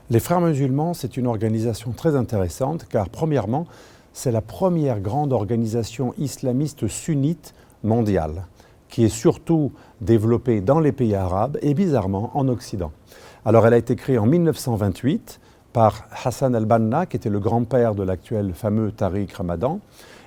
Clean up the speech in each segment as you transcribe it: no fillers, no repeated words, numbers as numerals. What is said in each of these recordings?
Les Frères musulmans, c'est une organisation très intéressante car, premièrement, c'est la première grande organisation islamiste sunnite mondiale qui est surtout développée dans les pays arabes et bizarrement en Occident. Alors elle a été créée en 1928 par Hassan al-Banna, qui était le grand-père de l'actuel fameux Tariq Ramadan.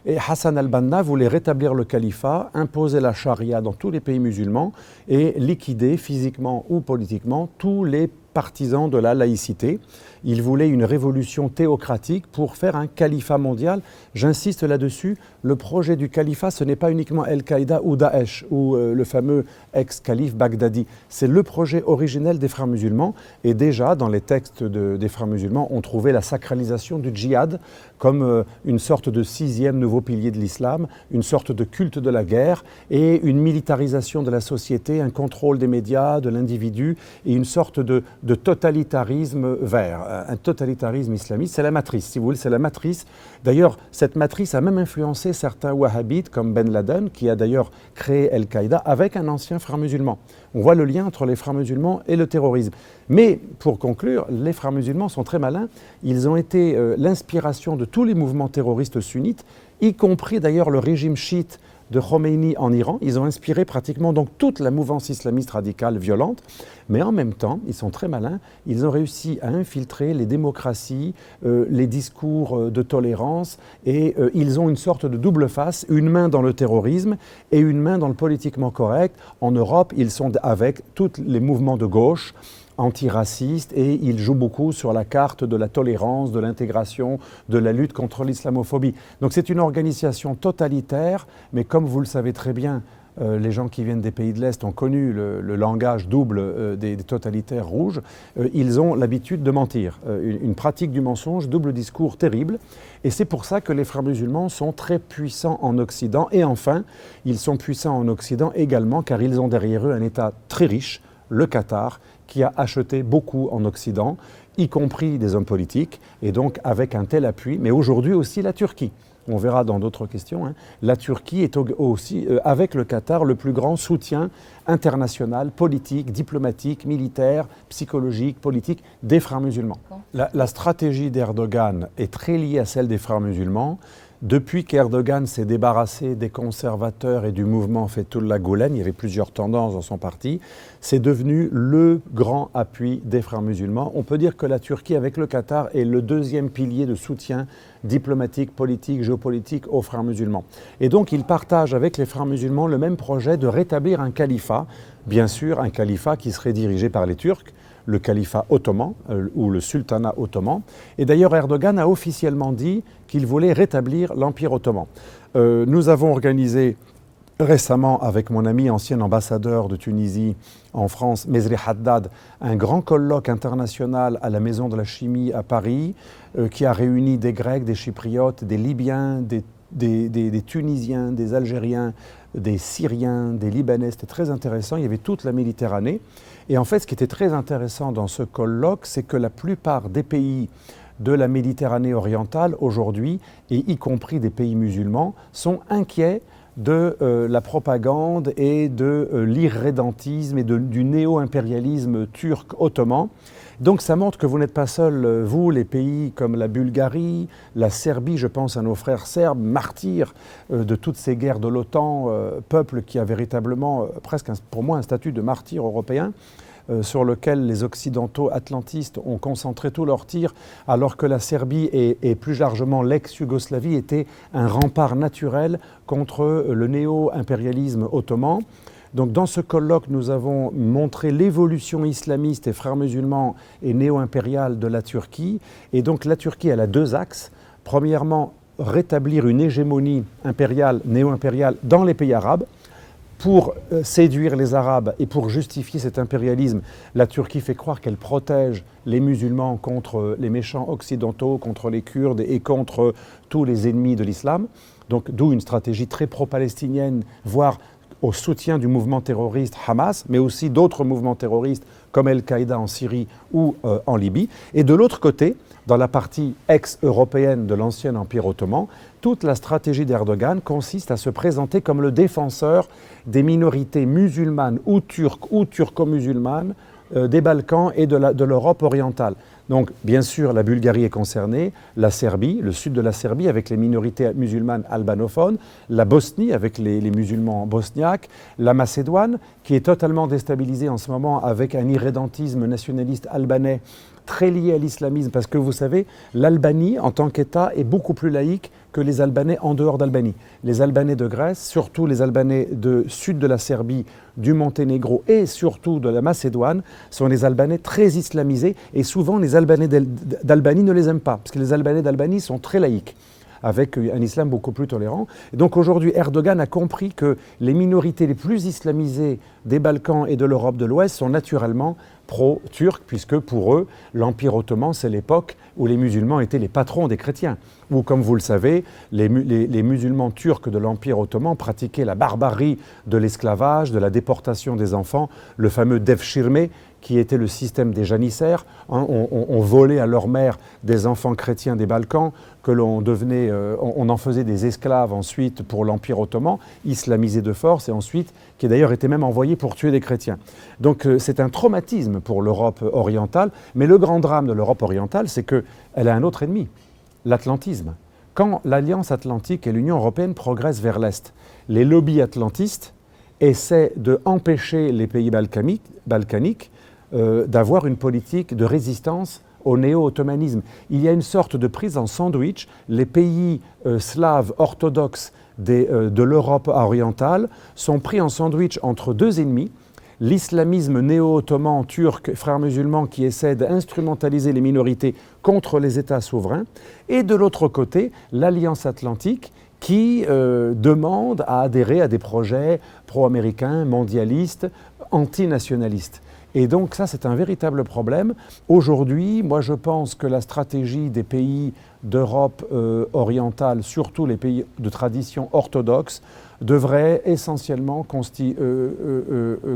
Et Hassan al-Banna voulait rétablir le califat, imposer la charia dans tous les pays musulmans et liquider physiquement ou politiquement tous les partisans de la laïcité. Il voulait une révolution théocratique pour faire un califat mondial. J'insiste là-dessus, le projet du califat, ce n'est pas uniquement Al-Qaïda ou Daesh ou le fameux ex-calife Baghdadi. C'est le projet originel des Frères musulmans. Et déjà, dans les textes des Frères musulmans, on trouvait la sacralisation du djihad comme une sorte de sixième nouveau pilier de l'islam, une sorte de culte de la guerre et une militarisation de la société, un contrôle des médias, de l'individu et une sorte de totalitarisme vert, un totalitarisme islamiste. C'est la matrice, si vous voulez, c'est la matrice. D'ailleurs, cette matrice a même influencé certains wahhabites comme Ben Laden, qui a d'ailleurs créé Al-Qaïda avec un ancien frère musulman. On voit le lien entre les frères musulmans et le terrorisme. Mais pour conclure, les frères musulmans sont très malins. Ils ont été l'inspiration de tous les mouvements terroristes sunnites, y compris d'ailleurs le régime chiite de Khomeini en Iran. Ils ont inspiré pratiquement donc toute la mouvance islamiste radicale violente, mais en même temps, ils sont très malins, ils ont réussi à infiltrer les démocraties, les discours de tolérance, et ils ont une sorte de double face, une main dans le terrorisme et une main dans le politiquement correct. En Europe, ils sont avec tous les mouvements de gauche, antiracistes, et ils jouent beaucoup sur la carte de la tolérance, de l'intégration, de la lutte contre l'islamophobie. Donc c'est une organisation totalitaire, mais comme vous le savez très bien, les gens qui viennent des pays de l'Est ont connu le langage double des totalitaires rouges. Ils ont l'habitude de mentir, une pratique du mensonge, double discours terrible. Et c'est pour ça que les frères musulmans sont très puissants en Occident. Et enfin, ils sont puissants en Occident également car ils ont derrière eux un État très riche, le Qatar, qui a acheté beaucoup en Occident, y compris des hommes politiques, et donc avec un tel appui, mais aujourd'hui aussi la Turquie. On verra dans d'autres questions, hein. La Turquie est aussi, avec le Qatar, le plus grand soutien international, politique, diplomatique, militaire, psychologique, politique des frères musulmans. La stratégie d'Erdogan est très liée à celle des frères musulmans. Depuis qu'Erdogan s'est débarrassé des conservateurs et du mouvement Fethullah Gülen, il y avait plusieurs tendances dans son parti, c'est devenu le grand appui des frères musulmans. On peut dire que la Turquie, avec le Qatar, est le deuxième pilier de soutien diplomatique, politique, géopolitique aux frères musulmans. Et donc, ils partagent avec les frères musulmans le même projet de rétablir un califat, bien sûr un califat qui serait dirigé par les Turcs, le califat ottoman ou le sultanat ottoman. Et d'ailleurs, Erdogan a officiellement dit qu'il voulait rétablir l'Empire ottoman. Nous avons organisé récemment, avec mon ami ancien ambassadeur de Tunisie en France, Mezri Haddad, un grand colloque international à la Maison de la Chimie à Paris, qui a réuni des Grecs, des Chypriotes, des Libyens, des Tunisiens, des Algériens, des Syriens, des Libanais. C'était très intéressant. Il y avait toute la Méditerranée. Et en fait, ce qui était très intéressant dans ce colloque, c'est que la plupart des pays de la Méditerranée orientale aujourd'hui, et y compris des pays musulmans, sont inquiets de la propagande et de l'irrédentisme et du néo-impérialisme turc ottoman. Donc ça montre que vous n'êtes pas seuls, vous, les pays comme la Bulgarie, la Serbie, je pense à nos frères serbes, martyrs de toutes ces guerres de l'OTAN, peuple qui a véritablement presque pour moi un statut de martyr européen, sur lequel les occidentaux atlantistes ont concentré tous leurs tirs, alors que la Serbie et plus largement l'ex-Yougoslavie étaient un rempart naturel contre le néo-impérialisme ottoman. Donc dans ce colloque, nous avons montré l'évolution islamiste et frères musulmans et néo-impériale de la Turquie. Et donc la Turquie, elle a deux axes. Premièrement, rétablir une hégémonie impériale, néo-impériale dans les pays arabes. Pour séduire les Arabes et pour justifier cet impérialisme, la Turquie fait croire qu'elle protège les musulmans contre les méchants occidentaux, contre les Kurdes et contre tous les ennemis de l'islam. Donc d'où une stratégie très pro-palestinienne, voire au soutien du mouvement terroriste Hamas, mais aussi d'autres mouvements terroristes comme Al-Qaïda en Syrie ou en Libye. Et de l'autre côté, dans la partie ex-européenne de l'ancien Empire ottoman, toute la stratégie d'Erdogan consiste à se présenter comme le défenseur des minorités musulmanes ou turques ou turco-musulmanes des Balkans et de l'Europe orientale. Donc, bien sûr, la Bulgarie est concernée, la Serbie, le sud de la Serbie avec les minorités musulmanes albanophones, la Bosnie avec les musulmans bosniaques, la Macédoine, qui est totalement déstabilisée en ce moment avec un irrédentisme nationaliste albanais très lié à l'islamisme, parce que vous savez, l'Albanie, en tant qu'État, est beaucoup plus laïque que les Albanais en dehors d'Albanie. Les Albanais de Grèce, surtout les Albanais du sud de la Serbie, du Monténégro et surtout de la Macédoine, sont des Albanais très islamisés, et souvent les Albanais d'Albanie ne les aiment pas, parce que les Albanais d'Albanie sont très laïques, avec un islam beaucoup plus tolérant. Et donc aujourd'hui, Erdogan a compris que les minorités les plus islamisées des Balkans et de l'Europe de l'Ouest sont naturellement pro-turcs, puisque pour eux, l'Empire ottoman, c'est l'époque où les musulmans étaient les patrons des chrétiens. Ou comme vous le savez, les musulmans turcs de l'Empire ottoman pratiquaient la barbarie de l'esclavage, de la déportation des enfants, le fameux devshirme, qui était le système des janissaires. On volait à leur mère des enfants chrétiens des Balkans, que on en faisait des esclaves ensuite pour l'Empire ottoman, islamisé de force, et ensuite, qui d'ailleurs était même envoyé pour tuer des chrétiens. Donc c'est un traumatisme pour l'Europe orientale, mais le grand drame de l'Europe orientale, c'est qu'elle a un autre ennemi, l'atlantisme. Quand l'Alliance atlantique et l'Union européenne progressent vers l'Est, les lobbies atlantistes essaient d'empêcher les pays balkaniques d'avoir une politique de résistance au néo-ottomanisme. Il y a une sorte de prise en sandwich. Les pays slaves orthodoxes de l'Europe orientale sont pris en sandwich entre deux ennemis. L'islamisme néo-ottoman turc, frères musulmans, qui essaie d'instrumentaliser les minorités contre les États souverains. Et de l'autre côté, l'Alliance atlantique qui demande à adhérer à des projets pro-américains, mondialistes, antinationalistes. Et donc ça, c'est un véritable problème. Aujourd'hui, moi je pense que la stratégie des pays d'Europe orientale, surtout les pays de tradition orthodoxe, devrait essentiellement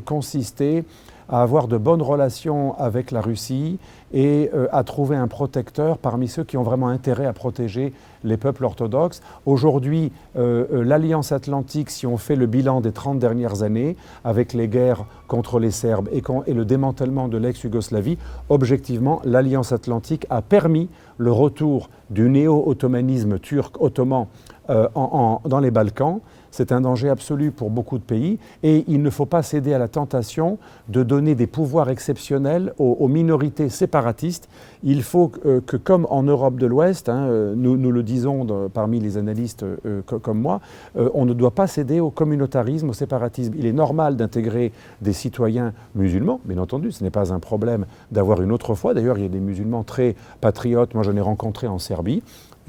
consister à avoir de bonnes relations avec la Russie et à trouver un protecteur parmi ceux qui ont vraiment intérêt à protéger les peuples orthodoxes. Aujourd'hui, l'Alliance atlantique, si on fait le bilan des 30 dernières années, avec les guerres contre les Serbes et le démantèlement de l'ex-Yougoslavie, objectivement, l'Alliance atlantique a permis le retour du néo-ottomanisme turc ottoman dans les Balkans. C'est un danger absolu pour beaucoup de pays et il ne faut pas céder à la tentation de donner des pouvoirs exceptionnels aux minorités séparatistes. Il faut que comme en Europe de l'Ouest, nous le disons parmi les analystes comme moi, on ne doit pas céder au communautarisme, au séparatisme. Il est normal d'intégrer des citoyens musulmans, bien entendu, ce n'est pas un problème d'avoir une autre foi. D'ailleurs, il y a des musulmans très patriotes, moi j'en ai rencontré en Serbie,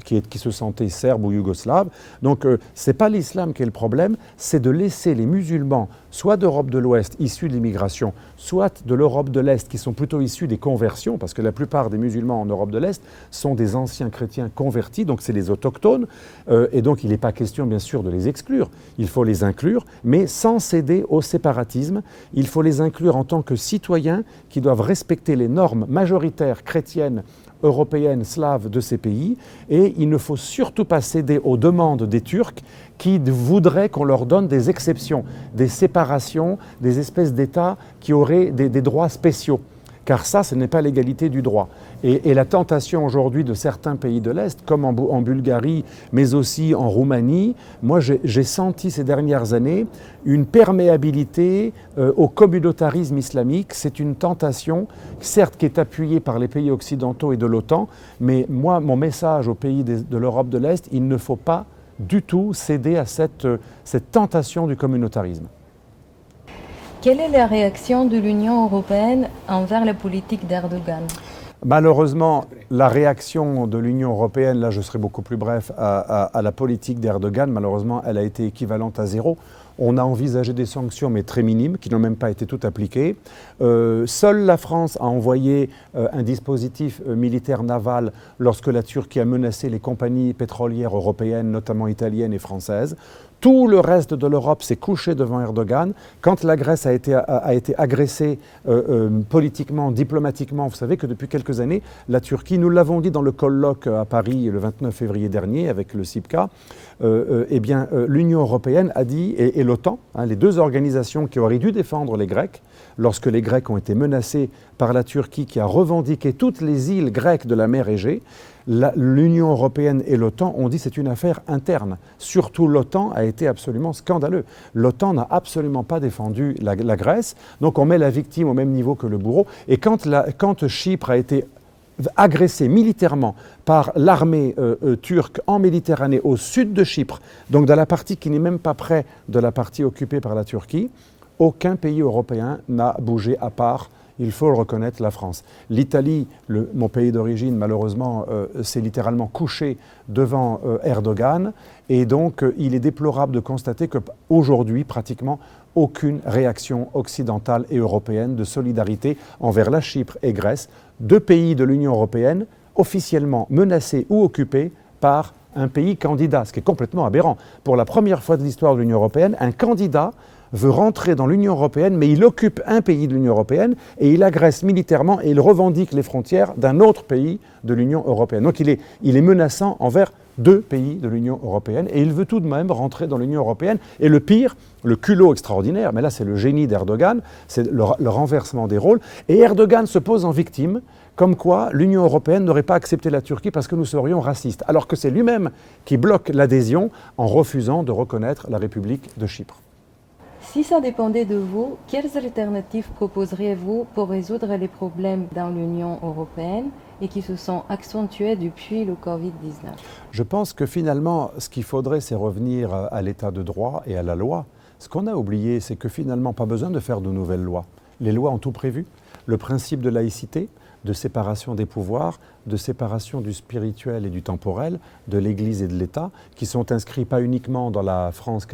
qui se sentaient serbes ou yougoslaves. Donc ce n'est pas l'islam qui est le problème, c'est de laisser les musulmans, soit d'Europe de l'Ouest, issus de l'immigration, soit de l'Europe de l'Est, qui sont plutôt issus des conversions, parce que la plupart des musulmans en Europe de l'Est sont des anciens chrétiens convertis, donc c'est les autochtones, et donc il n'est pas question bien sûr de les exclure, il faut les inclure, mais sans céder au séparatisme, il faut les inclure en tant que citoyens qui doivent respecter les normes majoritaires chrétiennes, européennes, slaves de ces pays, et il ne faut surtout pas céder aux demandes des Turcs qui voudraient qu'on leur donne des exceptions, des séparations, des espèces d'États qui auraient des droits spéciaux. Car ça, ce n'est pas l'égalité du droit. Et la tentation aujourd'hui de certains pays de l'Est, comme en Bulgarie, mais aussi en Roumanie, moi j'ai senti ces dernières années une perméabilité au communautarisme islamique. C'est une tentation, certes qui est appuyée par les pays occidentaux et de l'OTAN, mais moi, mon message aux pays de l'Europe de l'Est, il ne faut pas du tout céder à cette tentation du communautarisme. Quelle est la réaction de l'Union européenne envers la politique d'Erdogan ? Malheureusement, la réaction de l'Union européenne, là je serai beaucoup plus bref, à la politique d'Erdogan, malheureusement, elle a été équivalente à zéro. On a envisagé des sanctions, mais très minimes, qui n'ont même pas été toutes appliquées. Seule la France a envoyé un dispositif militaire naval lorsque la Turquie a menacé les compagnies pétrolières européennes, notamment italiennes et françaises. Tout le reste de l'Europe s'est couché devant Erdogan. Quand la Grèce a été agressée politiquement, diplomatiquement, vous savez que depuis quelques années, la Turquie, nous l'avons dit dans le colloque à Paris le 29 février dernier avec le CIPCA, l'Union européenne a dit, et l'OTAN, les deux organisations qui auraient dû défendre les Grecs, lorsque les Grecs ont été menacés par la Turquie qui a revendiqué toutes les îles grecques de la mer Égée, l'Union européenne et l'OTAN ont dit que c'est une affaire interne. Surtout l'OTAN a été absolument scandaleux. L'OTAN n'a absolument pas défendu la Grèce, donc on met la victime au même niveau que le bourreau. Et quand Chypre a été agressé militairement par l'armée turque en Méditerranée, au sud de Chypre, donc dans la partie qui n'est même pas près de la partie occupée par la Turquie, aucun pays européen n'a bougé à part, il faut le reconnaître, la France. L'Italie, mon pays d'origine, malheureusement, s'est littéralement couché devant Erdogan. Et donc, il est déplorable de constater qu'aujourd'hui, pratiquement, aucune réaction occidentale et européenne de solidarité envers la Chypre et Grèce, deux pays de l'Union européenne officiellement menacés ou occupés par un pays candidat, ce qui est complètement aberrant. Pour la première fois de l'histoire de l'Union européenne, un candidat veut rentrer dans l'Union européenne, mais il occupe un pays de l'Union européenne et il agresse militairement et il revendique les frontières d'un autre pays de l'Union européenne. Donc il est menaçant envers deux pays de l'Union européenne et il veut tout de même rentrer dans l'Union européenne. Et le pire, le culot extraordinaire, mais là c'est le génie d'Erdogan, c'est le renversement des rôles. Et Erdogan se pose en victime, comme quoi l'Union européenne n'aurait pas accepté la Turquie parce que nous serions racistes, alors que c'est lui-même qui bloque l'adhésion en refusant de reconnaître la République de Chypre. Si ça dépendait de vous, quelles alternatives proposeriez-vous pour résoudre les problèmes dans l'Union européenne et qui se sont accentués depuis le Covid-19 ? Je pense que finalement, ce qu'il faudrait, c'est revenir à l'état de droit et à la loi. Ce qu'on a oublié, c'est que finalement, pas besoin de faire de nouvelles lois. Les lois ont tout prévu. Le principe de laïcité, de séparation des pouvoirs, de séparation du spirituel et du temporel, de l'Église et de l'État, qui sont inscrits pas uniquement dans la France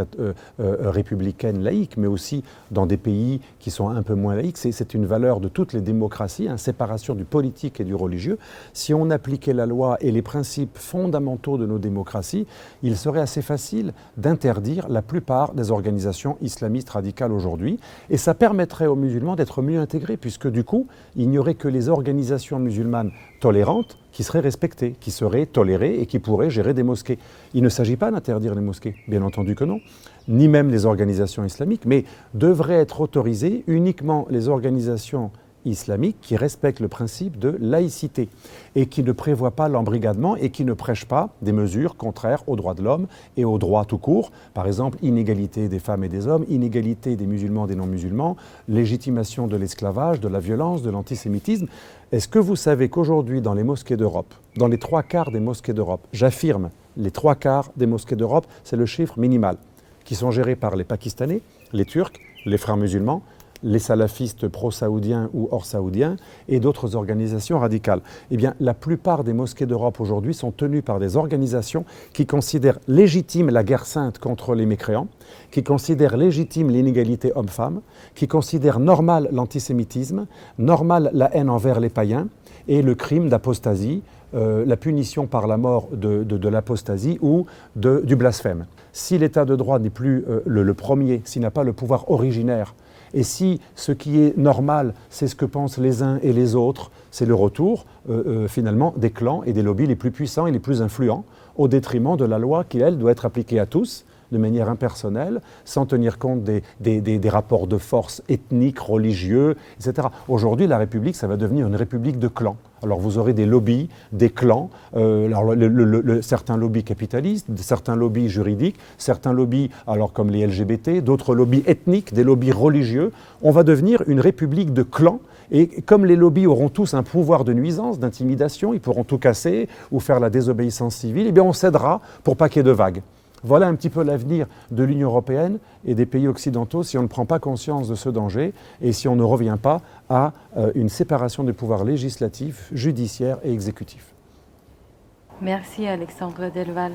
républicaine laïque, mais aussi dans des pays qui sont un peu moins laïques. C'est une valeur de toutes les démocraties, séparation du politique et du religieux. Si on appliquait la loi et les principes fondamentaux de nos démocraties, il serait assez facile d'interdire la plupart des organisations islamistes radicales aujourd'hui. Et ça permettrait aux musulmans d'être mieux intégrés, puisque du coup, il n'y aurait que les organisations musulmanes tolérantes qui seraient respectées, qui seraient tolérées et qui pourraient gérer des mosquées. Il ne s'agit pas d'interdire les mosquées, bien entendu que non, ni même les organisations islamiques, mais devraient être autorisées uniquement les organisations islamiques qui respectent le principe de laïcité et qui ne prévoient pas l'embrigadement et qui ne prêchent pas des mesures contraires aux droits de l'homme et aux droits tout court. Par exemple, inégalité des femmes et des hommes, inégalité des musulmans et des non-musulmans, légitimation de l'esclavage, de la violence, de l'antisémitisme. Est-ce que vous savez qu'aujourd'hui, dans les mosquées d'Europe, dans les 3/4 des mosquées d'Europe, j'affirme, les 3/4 des mosquées d'Europe, c'est le chiffre minimal, qui sont gérées par les Pakistanais, les Turcs, les frères musulmans, les salafistes pro-saoudiens ou hors saoudiens et d'autres organisations radicales. Eh bien, la plupart des mosquées d'Europe aujourd'hui sont tenues par des organisations qui considèrent légitime la guerre sainte contre les mécréants, qui considèrent légitime l'inégalité homme-femme, qui considèrent normal l'antisémitisme, normal la haine envers les païens et le crime d'apostasie, la punition par la mort de l'apostasie ou du blasphème. Si l'état de droit n'est plus le premier, s'il n'a pas le pouvoir originaire, et si ce qui est normal, c'est ce que pensent les uns et les autres, c'est le retour finalement des clans et des lobbies les plus puissants et les plus influents, au détriment de la loi qui, elle, doit être appliquée à tous, de manière impersonnelle, sans tenir compte des rapports de force ethniques, religieux, etc. Aujourd'hui, la République, ça va devenir une république de clans. Alors vous aurez des lobbies, des clans, certains lobbies capitalistes, certains lobbies juridiques, certains lobbies alors comme les LGBT, d'autres lobbies ethniques, des lobbies religieux. On va devenir une république de clans. Et comme les lobbies auront tous un pouvoir de nuisance, d'intimidation, ils pourront tout casser ou faire la désobéissance civile, eh bien on cédera pour pas qu'il y ait de vagues. Voilà un petit peu l'avenir de l'Union européenne et des pays occidentaux si on ne prend pas conscience de ce danger et si on ne revient pas à une séparation des pouvoirs législatifs, judiciaires et exécutifs. Merci Alexandre Delval.